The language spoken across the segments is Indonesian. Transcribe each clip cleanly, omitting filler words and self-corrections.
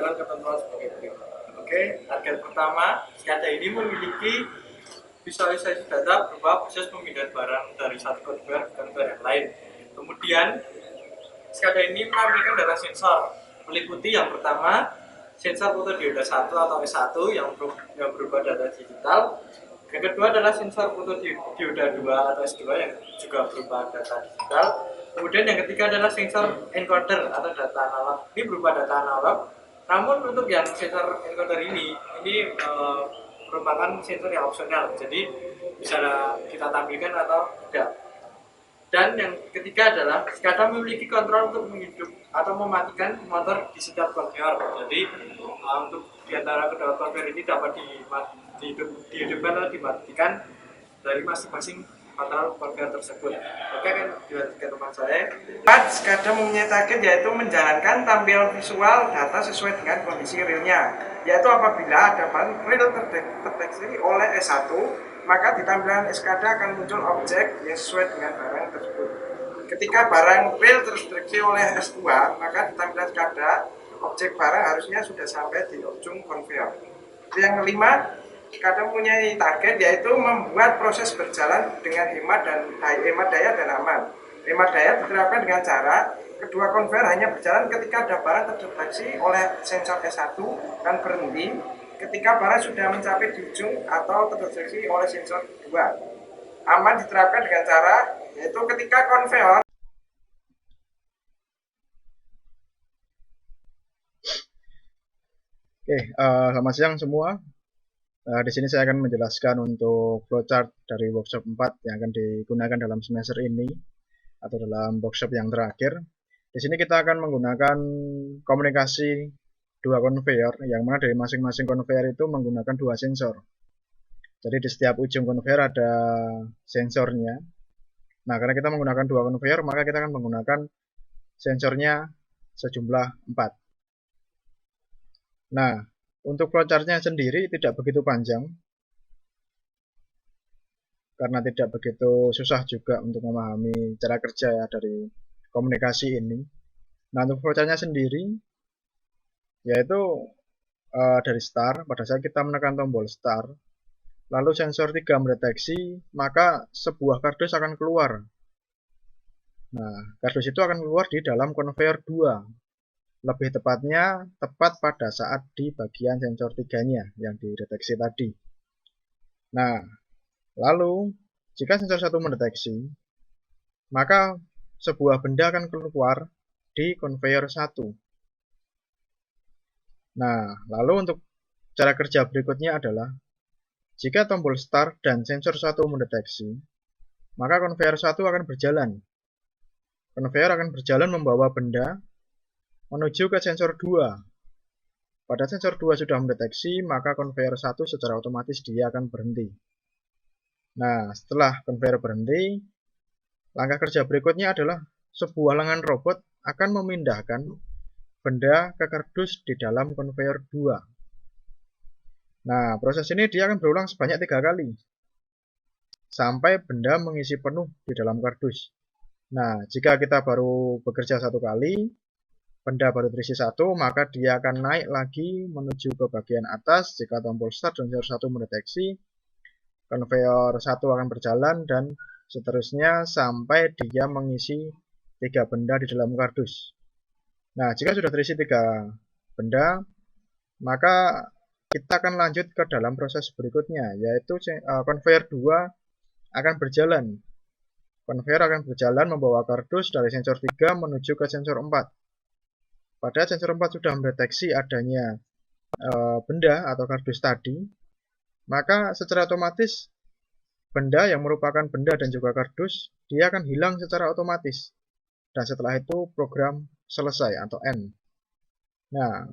dengan ketentuan sebagai berikut. Oke, target pertama, SCADA ini memiliki visualisasi data berupa proses pemindahan barang dari satu konveyor ke konveyor yang lain. Kemudian, SCADA ini menampilkan data sensor, meliputi yang pertama, sensor fotodioda 1 atau S1 yang berupa data digital. Yang kedua adalah sensor fotodioda 2 atau S2 yang juga berupa data digital. Kemudian yang ketiga adalah sensor encoder atau data analog. Ini berupa data analog. Namun untuk yang sensor encoder ini merupakan sensor yang opsional. Jadi bisa kita tampilkan atau tidak. Dan yang ketiga adalah SCADA memiliki kontrol untuk menghidup atau mematikan motor di setiap konveyor. Jadi untuk di antara kedua konveyor ini dapat dihidupkan atau dimatikan dari masing-masing kontrol konveyor tersebut. Oke, kan dilanjutkan teman saya. SCADA mempunyai target yaitu menjalankan tampilan visual data sesuai dengan kondisi realnya. Yaitu apabila ada barang real terdeteksi oleh S1, maka di tampilan SCADA akan muncul objek yang sesuai dengan barang tersebut. Ketika barang real terdeteksi oleh S2, maka di tampilan SCADA objek barang harusnya sudah sampai di ujung konveyor. Yang kelima, SCADA mempunyai target yaitu membuat proses berjalan dengan hemat daya dan aman. Hemat daya diterapkan dengan cara kedua konveyor hanya berjalan ketika ada barang terdeteksi oleh sensor S1 dan berhenti ketika barang sudah mencapai di ujung atau terdeteksi oleh sensor 2. Aman diterapkan dengan cara yaitu ketika konveyor. Oke, selamat siang semua. Di sini saya akan menjelaskan untuk flowchart dari workshop 4 yang akan digunakan dalam semester ini atau dalam workshop yang terakhir. Di sini kita akan menggunakan komunikasi dua konveyor, yang mana dari masing-masing konveyor itu menggunakan dua sensor. Jadi di setiap ujung konveyor ada sensornya. Nah, karena kita menggunakan dua konveyor, maka kita akan menggunakan sensornya sejumlah 4. Nah, untuk flowchartnya sendiri tidak begitu panjang, karena tidak begitu susah juga untuk memahami cara kerja ya dari komunikasi ini. Nah, untuk flowchartnya sendiri, yaitu dari start, pada saat kita menekan tombol start, lalu sensor 3 mendeteksi, maka sebuah kardus akan keluar. Nah, kardus itu akan keluar di dalam konveyor 2. Lebih tepatnya, tepat pada saat di bagian sensor 3-nya yang dideteksi tadi. Nah, lalu, jika sensor 1 mendeteksi, maka sebuah benda akan keluar di konveyor 1. Nah, lalu untuk cara kerja berikutnya adalah, jika tombol start dan sensor 1 mendeteksi, maka konveyor 1 akan berjalan. Konveyor akan berjalan membawa benda menuju ke sensor 2. Pada sensor 2 sudah mendeteksi, maka konveyor 1 secara otomatis dia akan berhenti. Nah, setelah konveyor berhenti, langkah kerja berikutnya adalah sebuah lengan robot akan memindahkan benda ke kardus di dalam konveyor 2. Nah, proses ini dia akan berulang sebanyak 3 kali, sampai benda mengisi penuh di dalam kardus. Nah, jika kita baru bekerja 1 kali, benda baru terisi 1, maka dia akan naik lagi menuju ke bagian atas. Jika tombol start dan sensor 1 mendeteksi, konveyor 1 akan berjalan dan seterusnya sampai dia mengisi 3 benda di dalam kardus. Nah, jika sudah terisi 3 benda, maka kita akan lanjut ke dalam proses berikutnya, yaitu konveyor 2 akan berjalan. Konveyor akan berjalan membawa kardus dari sensor 3 menuju ke sensor 4. Pada sensor 4 sudah mendeteksi adanya benda atau kardus tadi, maka secara otomatis benda yang merupakan benda dan juga kardus, dia akan hilang secara otomatis. Dan setelah itu program selesai atau end. Nah,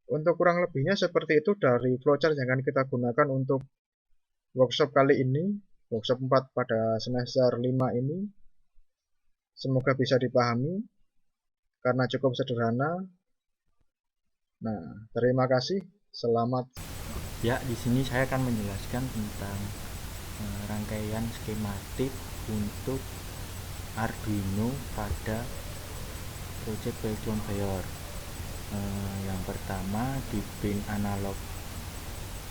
untuk kurang lebihnya seperti itu dari flowchart yang akan kita gunakan untuk workshop kali ini, workshop 4 pada semester 5 ini. Semoga bisa dipahami karena cukup sederhana. Nah, terima kasih. Selamat. Ya, di sini saya akan menjelaskan tentang rangkaian skematik untuk Arduino pada project belt conveyor. Yang pertama di pin analog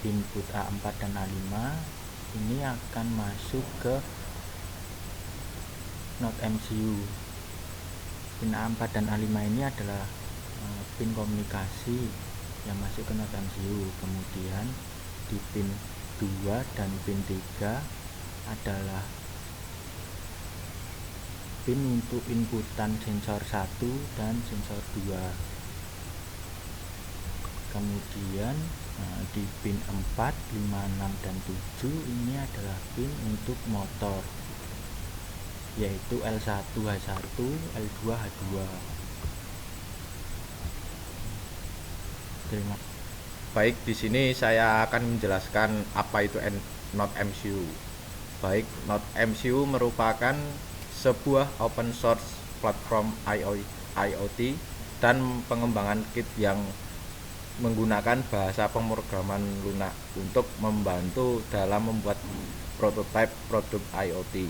input A4 dan A5 ini akan masuk ke not MCU. Pin A4 dan A5 ini adalah pin komunikasi yang masuk ke not MCU. Kemudian di pin 2 dan pin 3 adalah pin untuk inputan sensor 1 dan sensor 2. Kemudian di pin 4, 5, 6, dan 7 ini adalah pin untuk motor, yaitu L1, H1, L2, H2. Terima kasih. Baik, di sini saya akan menjelaskan apa itu not MCU. Baik, not MCU merupakan sebuah open source platform IoT dan pengembangan kit yang menggunakan bahasa pemrograman lunak untuk membantu dalam membuat prototipe produk IoT,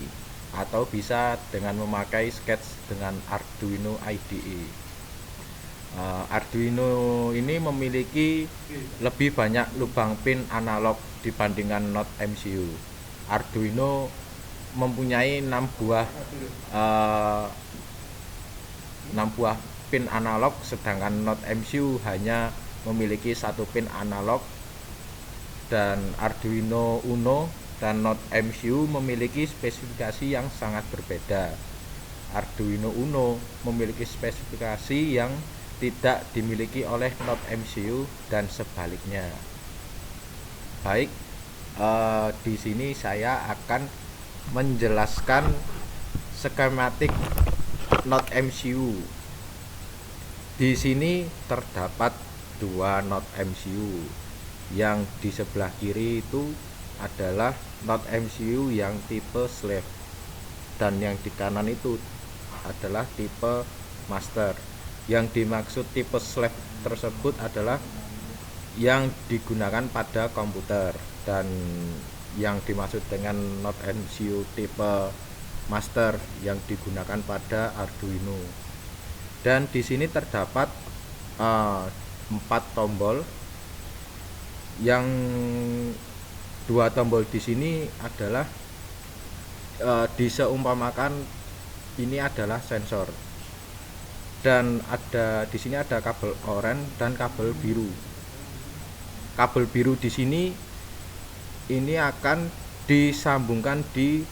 atau bisa dengan memakai sketch dengan Arduino IDE. Arduino ini memiliki lebih banyak lubang pin analog dibandingkan not MCU. Arduino mempunyai 6 buah pin analog, sedangkan not MCU hanya memiliki 1 pin analog. Dan Arduino Uno dan not MCU memiliki spesifikasi yang sangat berbeda. Arduino Uno memiliki spesifikasi yang tidak dimiliki oleh not MCU dan sebaliknya. Baik, di sini saya akan menjelaskan skematik not MCU. Di sini terdapat 2 not MCU. Yang di sebelah kiri itu adalah not MCU yang tipe slave, dan yang di kanan itu adalah tipe master. Yang dimaksud tipe slave tersebut adalah yang digunakan pada komputer, dan yang dimaksud dengan not MCU tipe master yang digunakan pada Arduino. Dan di sini terdapat 4 tombol. Yang 2 tombol di sini adalah diseumpamakan ini adalah sensor. Dan di sini ada kabel oranye dan kabel biru. Kabel biru di sini ini akan disambungkan di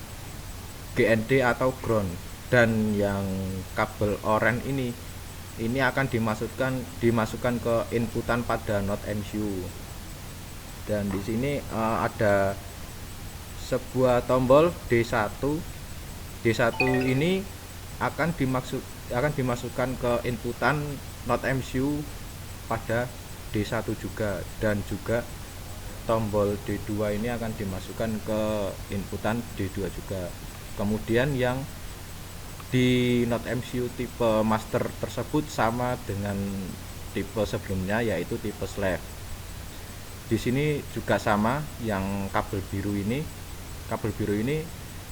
GND atau ground, dan yang kabel oranye ini akan dimasukkan ke inputan pada not MCU. Dan di sini ada sebuah tombol D1. D1 ini akan dimasukkan ke inputan not MCU pada D1 juga, dan juga tombol D2 ini akan dimasukkan ke inputan D2 juga. Kemudian yang di not MCU tipe master tersebut sama dengan tipe sebelumnya, yaitu tipe slave. Di sini juga sama, yang kabel biru ini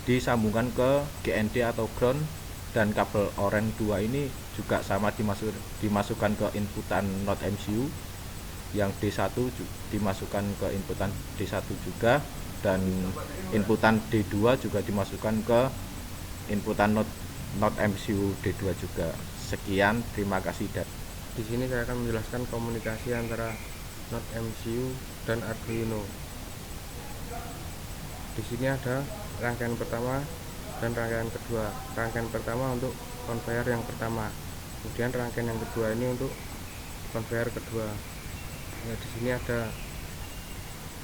disambungkan ke GND atau ground, dan kabel oranye 2 ini juga sama dimasukkan ke inputan not MCU. Yang D1 dimasukkan ke inputan D1 juga, dan inputan D2 juga dimasukkan ke inputan not MCU D2 juga. Sekian, terima kasih. Di sini saya akan menjelaskan komunikasi antara not MCU dan Arduino. Di sini ada rangkaian pertama dan rangkaian kedua. Rangkaian pertama untuk konveyor yang pertama, kemudian rangkaian yang kedua ini untuk konveyor kedua. Nah, di sini ada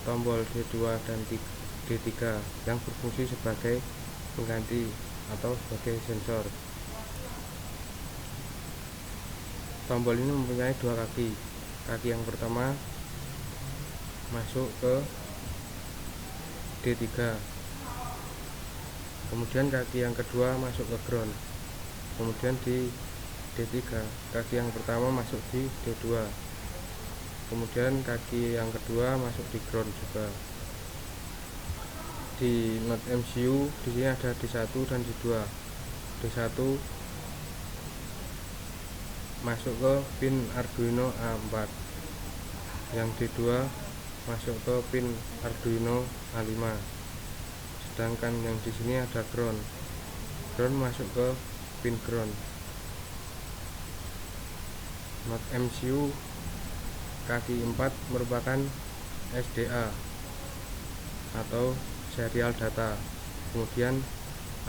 tombol D2 dan D3 yang berfungsi sebagai pengganti atau sebagai sensor. Tombol ini mempunyai 2 kaki. Kaki yang pertama masuk ke D3, kemudian kaki yang kedua masuk ke ground. Kemudian di D3 kaki yang pertama masuk di D2, kemudian kaki yang kedua masuk di ground juga. Di not MCU di sini ada D1 dan D2. D1 masuk ke pin Arduino A4, yang D2 masuk ke pin Arduino A5. Sedangkan yang di sini ada ground masuk ke pin ground. Not MCU kaki 4 merupakan SDA atau serial data, kemudian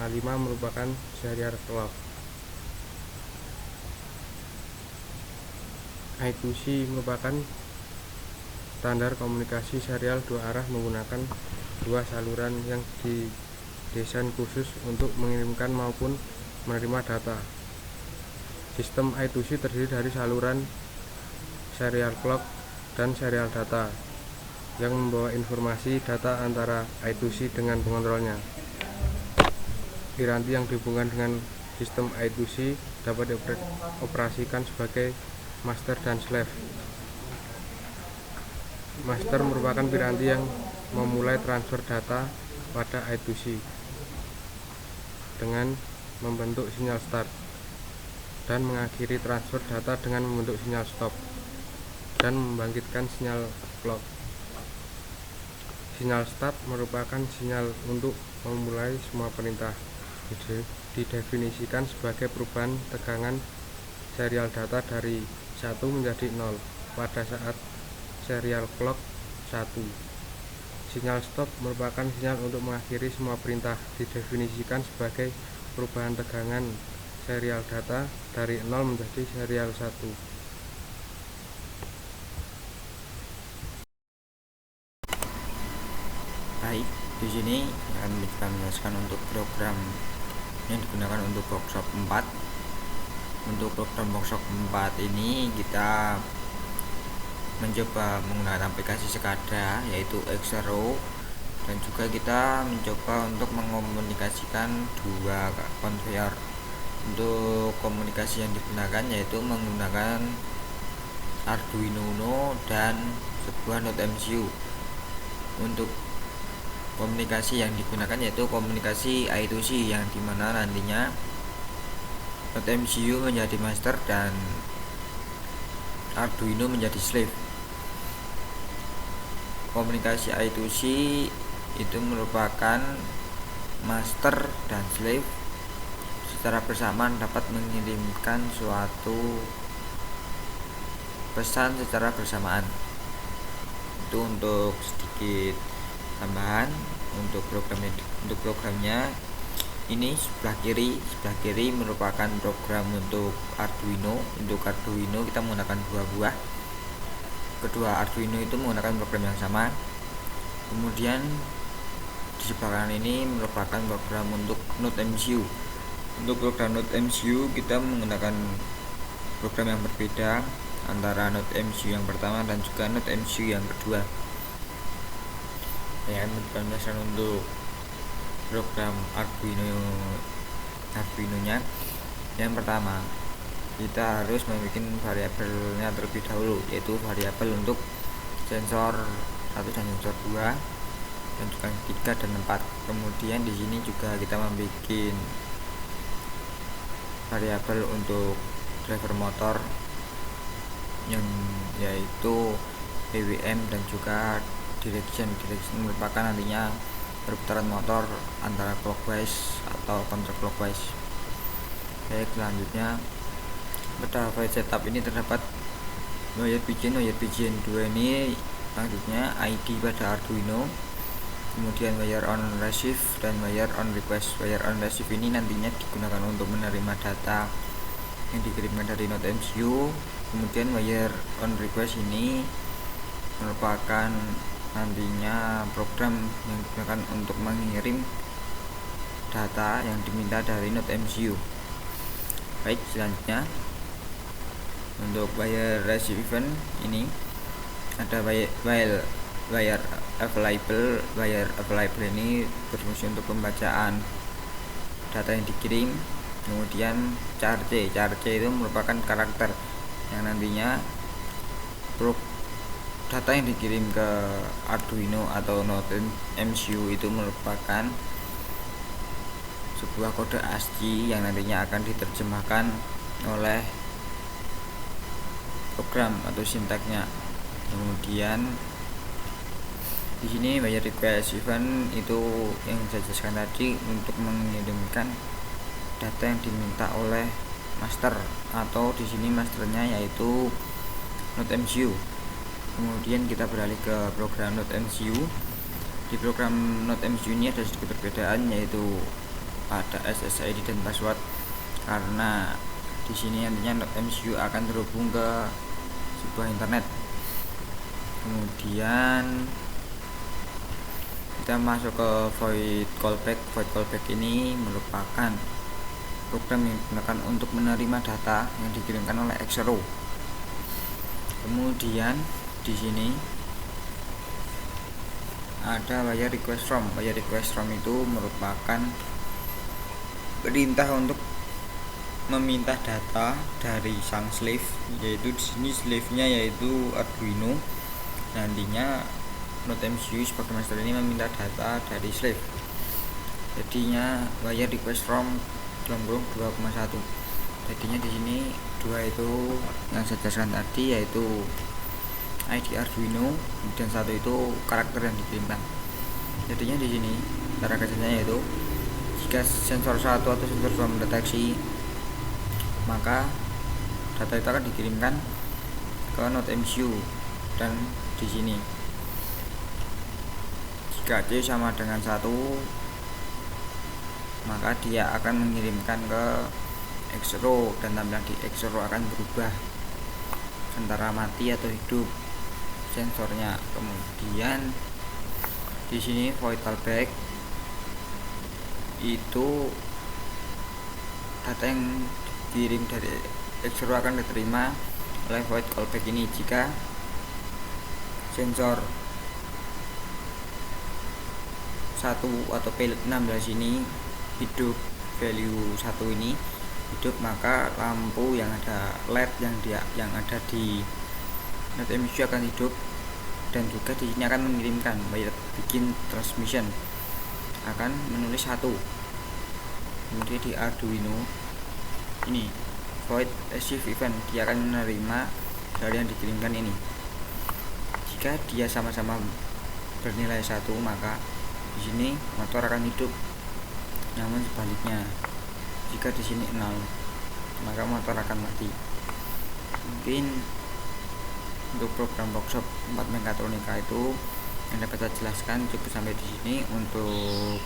A5 merupakan serial clock. I2C merupakan standar komunikasi serial dua arah menggunakan dua saluran yang didesain khusus untuk mengirimkan maupun menerima data. Sistem I2C terdiri dari saluran serial clock dan serial data yang membawa informasi data antara I2C dengan pengontrolnya. Piranti yang dihubungkan dengan sistem I2C dapat dioperasikan sebagai master dan slave. Master merupakan piranti yang memulai transfer data pada I2C dengan membentuk sinyal start, dan mengakhiri transfer data dengan membentuk sinyal stop dan membangkitkan sinyal clock. Sinyal start merupakan sinyal untuk memulai semua perintah. Didefinisikan sebagai perubahan tegangan serial data dari 1 menjadi 0 pada saat serial clock 1. Sinyal stop merupakan sinyal untuk mengakhiri semua perintah. Didefinisikan sebagai perubahan tegangan serial data dari 0 menjadi serial 1. Baik, di sini akan kita menjelaskan untuk program yang digunakan untuk workshop 4. Untuk program workshop 4 ini kita mencoba menggunakan aplikasi SCADA yaitu Xero, dan juga kita mencoba untuk mengkomunikasikan dua konveyor. Untuk komunikasi yang digunakan yaitu menggunakan Arduino Uno dan sebuah Node MCU. Untuk komunikasi yang digunakan yaitu komunikasi I2C, yang dimana nantinya Node MCU menjadi master dan Arduino menjadi slave. Komunikasi I2C itu merupakan master dan slave secara bersamaan dapat mengirimkan suatu pesan secara bersamaan. Itu untuk sedikit tambahan untuk programnya. Ini sebelah kiri merupakan program untuk Arduino. Untuk Arduino kita menggunakan dua buah. Kedua Arduino itu menggunakan program yang sama. Kemudian di sebelah kanan ini merupakan program untuk Node MCU. Untuk program Node MCU kita menggunakan program yang berbeda antara Node MCU yang pertama dan juga Node MCU yang kedua. Ya, penjelasan untuk program Arduino-nya. Yang pertama, kita harus membuat variabelnya terlebih dahulu, yaitu variabel untuk sensor 1 dan sensor 2 dan juga 3 dan 4. Kemudian di sini juga kita membuat variabel untuk driver motor yang yaitu BWM dan juga direction merupakan nantinya perputaran motor antara clockwise atau counterclockwise. Baik, selanjutnya pada file setup ini terdapat wire pidgin 2 ini selanjutnya ID pada Arduino, kemudian wire on receive dan wire on request. Wire on receive ini nantinya digunakan untuk menerima data yang dikirimkan dari Node MCU. Kemudian wire on request ini merupakan nantinya program yang digunakan untuk mengirim data yang diminta dari Node MCU. Baik, selanjutnya untuk wire receive event ini ada wire available. Wire available ini berfungsi untuk pembacaan data yang dikirim. Kemudian char C itu merupakan karakter yang nantinya data yang dikirim ke Arduino atau Node MCU itu merupakan sebuah kode ASCII yang nantinya akan diterjemahkan oleh program atau sintaknya. Kemudian di sini wire request event itu yang saya jelaskan tadi untuk mengirimkan data yang diminta oleh master, atau di sini masternya yaitu NodeMCU. Kemudian kita beralih ke program NodeMCU. Di program NodeMCU ini ada sedikit perbedaan, yaitu ada SSID dan password, karena di sini nantinya NodeMCU akan terhubung ke sebuah internet. Kemudian kita masuk ke void callback. Void callback ini merupakan program yang digunakan untuk menerima data yang dikirimkan oleh Xero. Kemudian di sini ada wire request from. Wire request from itu merupakan perintah untuk meminta data dari sang slave, yaitu di sini slave-nya yaitu Arduino. Nantinya NodeMCU sebagai master ini meminta data dari slave. Jadinya wire request from 2,1. Jadinya di sini 2 itu yang saya jelaskan tadi, yaitu ID Arduino, dan 1 itu karakter yang dikirimkan. Jadinya di sini cara kerjanya yaitu jika sensor 1 atau sensor 2 mendeteksi, maka data itu akan dikirimkan ke NodeMCU, dan di sini jika C sama dengan 1, maka dia akan mengirimkan ke Xero, dan tampilan di Xero akan berubah antara mati atau hidup sensornya. Kemudian di sini void callback itu data yang dikirim dari Xero akan diterima oleh void callback ini jika sensor 1 atau P16 ini hidup, value 1 ini hidup, maka lampu yang ada LED yang ada di NodeMCU akan hidup, dan juga di sini akan mengirimkan wire begin transmission akan menulis 1. Kemudian di Arduino ini void receive event, dia akan menerima dari yang dikirimkan ini. Jika dia sama-sama bernilai 1, maka di sini motor akan hidup. Namun sebaliknya, jika di sini 0, maka motor akan mati. Mungkin untuk program workshop 4 mekatronika itu yang dapat saya jelaskan cukup sampai di sini. Untuk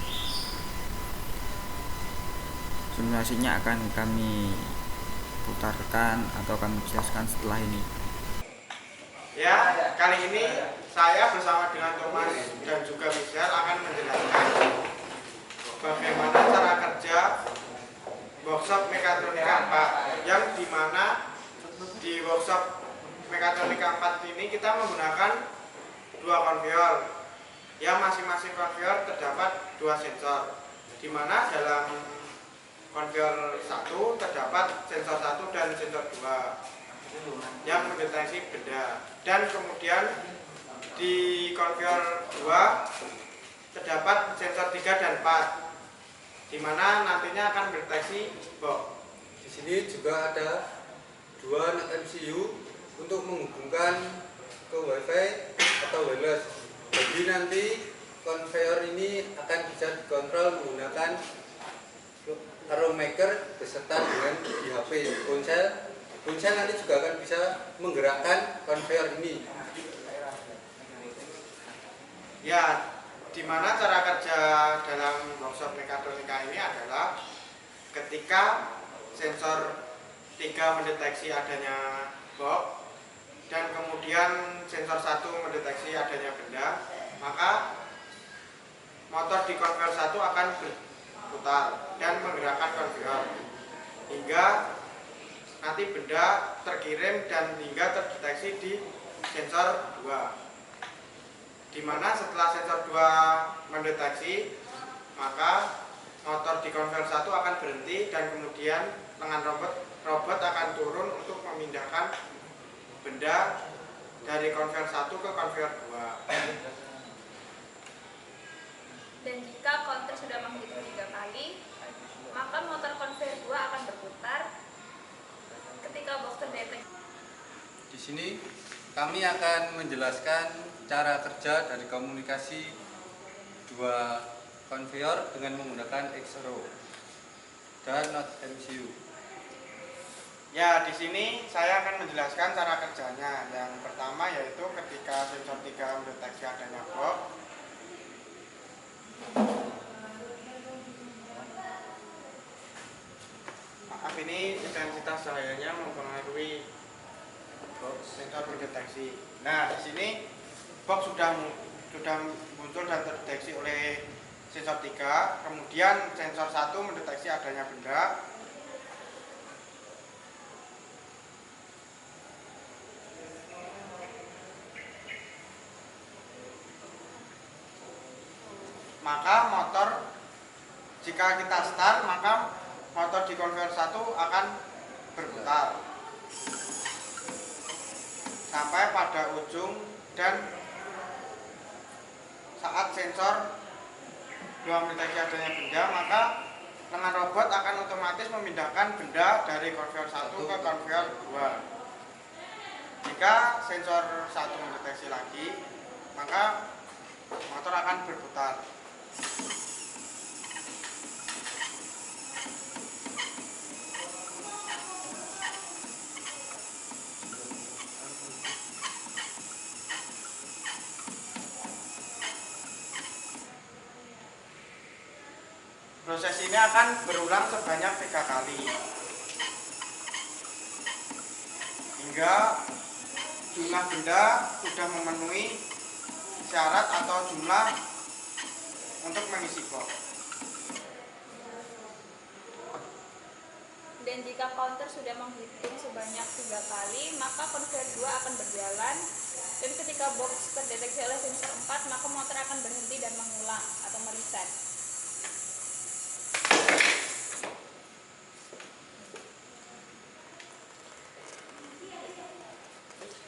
simulasinya akan kami putarkan atau kami jelaskan setelah ini. Ya, kali ini saya bersama dengan Thomas dan juga Michelle akan menjelaskan bagaimana cara kerja workshop mekatronika 4, yang dimana di workshop mekatronika 4 ini kita menggunakan 2 konveyor, yang masing-masing konveyor terdapat 2 sensor, dimana dalam konveyor 1 terdapat sensor 1 dan sensor 2 yang mendeteksi benda, dan kemudian di konveyor 2 terdapat sensor 3 dan 4, di mana nantinya akan mendeteksi box. Di sini juga ada 2 NodeMCU untuk menghubungkan ke WiFi atau wireless. Jadi nanti konveyor ini akan bisa dikontrol menggunakan arrow maker beserta dengan di HP ponsel. Ponsel nanti juga akan bisa menggerakkan konveyor ini. Ya, di mana cara kerja dalam workshop mekatronika ini adalah ketika sensor 3 mendeteksi adanya box, dan kemudian sensor 1 mendeteksi adanya benda, maka motor di konveyor 1 akan berputar dan menggerakkan konveyor hingga nanti benda terkirim dan hingga terdeteksi di sensor 2. Dimana setelah sensor 2 mendeteksi, maka motor di konveyor 1 akan berhenti, dan kemudian lengan robot akan turun untuk memindahkan benda dari konveyor 1 ke konveyor 2. Dan jika counter sudah menghitung 3 kali, maka motor konveyor 2 akan berputar. Ketika box terdeteksi, Di sini kami akan menjelaskan cara kerja dari komunikasi dua konveyor dengan menggunakan X-Row dan not MCU. Ya, di sini saya akan menjelaskan cara kerjanya. Yang pertama yaitu ketika sensor 3 mendeteksi adanya box, maaf ini intensitas cahayanya mempengaruhi box sensor mendeteksi. Nah, di sini box sudah muncul dan terdeteksi oleh sensor 3, kemudian sensor 1 mendeteksi adanya benda. Maka motor, jika kita start, maka motor di konveyor 1 akan berputar sampai pada ujung, dan saat sensor 2 mendeteksi adanya benda, maka lengan robot akan otomatis memindahkan benda dari konveyor 1 ke konveyor 2. Jika sensor 1 mendeteksi lagi, maka motor akan berputar. Proses ini akan berulang sebanyak 3 kali hingga jumlah benda sudah memenuhi syarat atau jumlah untuk mengisi box. Dan jika counter sudah menghitung sebanyak 3 kali, maka konveyor 2 akan berjalan, dan ketika box terdeteksi oleh sensor 4, maka motor akan berhenti dan mengulang atau mereset.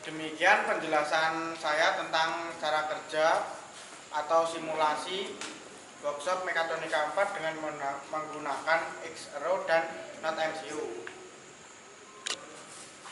Demikian penjelasan saya tentang cara kerja atau simulasi workshop mekatronika 4 dengan menggunakan X-Row dan not MCU.